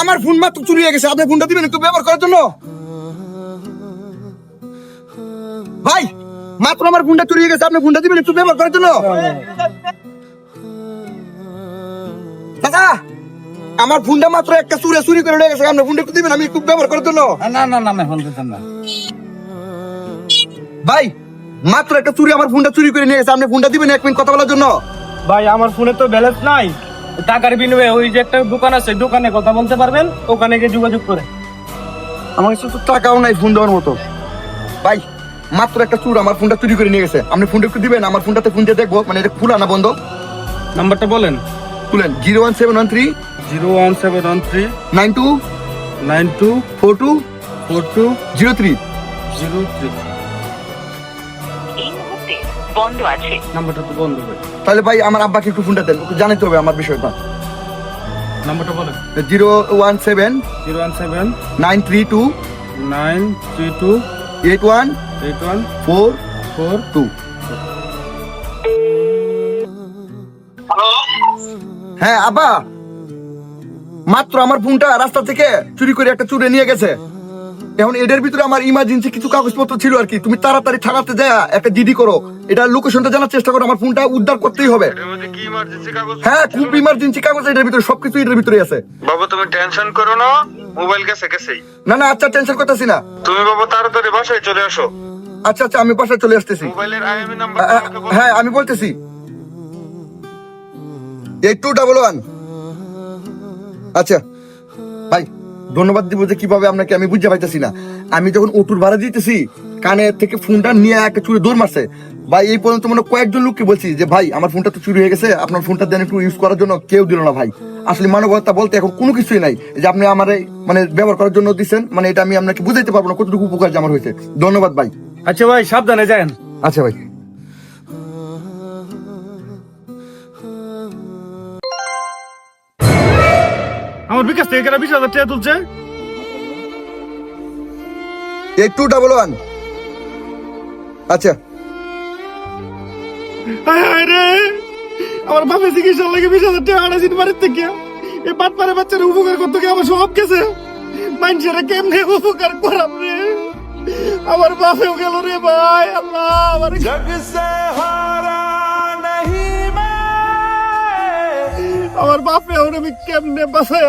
আমার ফোন মাত্র চুরি হয়ে গেছে, আপনি ফোনটা দিবেন একটু ব্যবহার করার জন্য। ভাই মাত্র আমার ফোনটা চুরি হয়ে গেছে, আপনি ফোনটা দিবেন একটু ব্যবহার করার জন্য। দাদা আমার ফোনটা মাত্র একটা চুরি করে নিয়ে গেছে, আপনি ফোনটা একটু দিবেন আমি একটু ব্যবহার করার জন্য। না না না ফোন দিতাম না ভাই মাত্র একটা চুরি আমার ফোনটা চুরি করে নিয়ে গেছে, আপনি ফোনটা দিবেন 1 মিনিট কথা বলার জন্য। ভাই আমার ফোনে তো ব্যালেন্স নাই, টাকার বিনিময়ে ওই যে একটা দোকান আছে, দোকানে কথা বলতে পারবেন, ওখানে গিয়ে যোগাযোগ করে। আমার কাছে তো টাকাও নাই ফোন দেওয়ার মতো। ভাই মাত্র একটা চুর আমার ফোনটা চুরি করে নিয়ে গেছে, আপনি ফোনটা একটু দিবেন, আমার ফোনটাতে ফোন দিয়ে দেখবো, মানে এটা খোলা না বন্ধ। নাম্বারটা বলেন। তুলেন 01713 01713 92 92 42 42 03। 03। এই মুহূর্তে বন্ধ আছে। নাম্বারটা তো বন্ধ ভাই। তাহলে ভাই আমার আব্বাকে একটু ফোনটা দেন, ওকে জানাতে হবে আমার বিষয়টা। নাম্বারটা বলেন। 017 017 932 932 81 81 42। 4। হ্যাঁ আব্বা, মাত্র আমার ফোনটা রাস্তা থেকে চুরি করে একটা চুরে নিয়ে গেছে। এখন এদের ভিতরে আমার ইমার্জেন্সি কিছু কাগজপত্র ছিল আর কি, তুমি তাড়াতাড়ি থানাতে যায় একটা জিডি করো, এটা লোকেশনটা জানার চেষ্টা করো, আমার ফোনটা উদ্ধার করতেই হবে। হ্যাঁ খুব ইমার্জেন্সি কাগজ এটার ভিতরে, সবকিছু এটার ভিতরে আছে। বাবা তুমি টেনশন করো না, মোবাইল গেছে গেছেই। না না আচ্ছা টেনশন করতেছি না। তুমি বাবা তাড়াতাড়ি বাসায় চলে আসো। আচ্ছা আচ্ছা আমি বাসায় চলে আসতেছি। মোবাইলের আইএমই নাম্বার হ্যাঁ আমি বলতেছি 8211। আচ্ছা ভাই ধন্যবাদ দিব যে কিভাবে আপনাকে আমি বুঝতে পাইতেছি না। আমি যখন অটোর ভাড়া দিতেছি কানে থেকে ফোনটা নিয়ে একটা চুরি দৌড় মারছে। ভাই এই পর্যন্ত মনে কয়েকজন লোককে বলছি যে ভাই আমার ফোনটা তো চুরি হয়ে গেছে, আপনার ফোনটা দেন একটু ইউজ করার জন্য, কেউ দিল না ভাই। আসলে মানবতা বলতে এখন কোনো কিছুই নাই, যে আপনি আমার মানে ব্যবহার করার জন্য দিচ্ছেন, মানে এটা আমি আপনাকে বুঝাইতে পারবো না কতটুকু উপকার যে আমার হয়েছে। ধন্যবাদ ভাই। আচ্ছা ভাই সাবধানে যান। আচ্ছা ভাই। আমার বিকাশ থেকে কেন 20,000 টাকা তুলছে? 8211। আচ্ছা রে আমার বাপে চিকিৎসা লাগে 20,000 টাকা আড়াইশি বাড়ির থেকে। এই বাটপারে বাচ্চারা উপকার করতে গিয়ে আমার সব গেছে। মানুষেরা কেমনে উপকার করাম রে, আমার বাপেও গেল রে ভাই। আল্লাহ আমার আমার বাপেও আমি কেমনে বাঁচাই।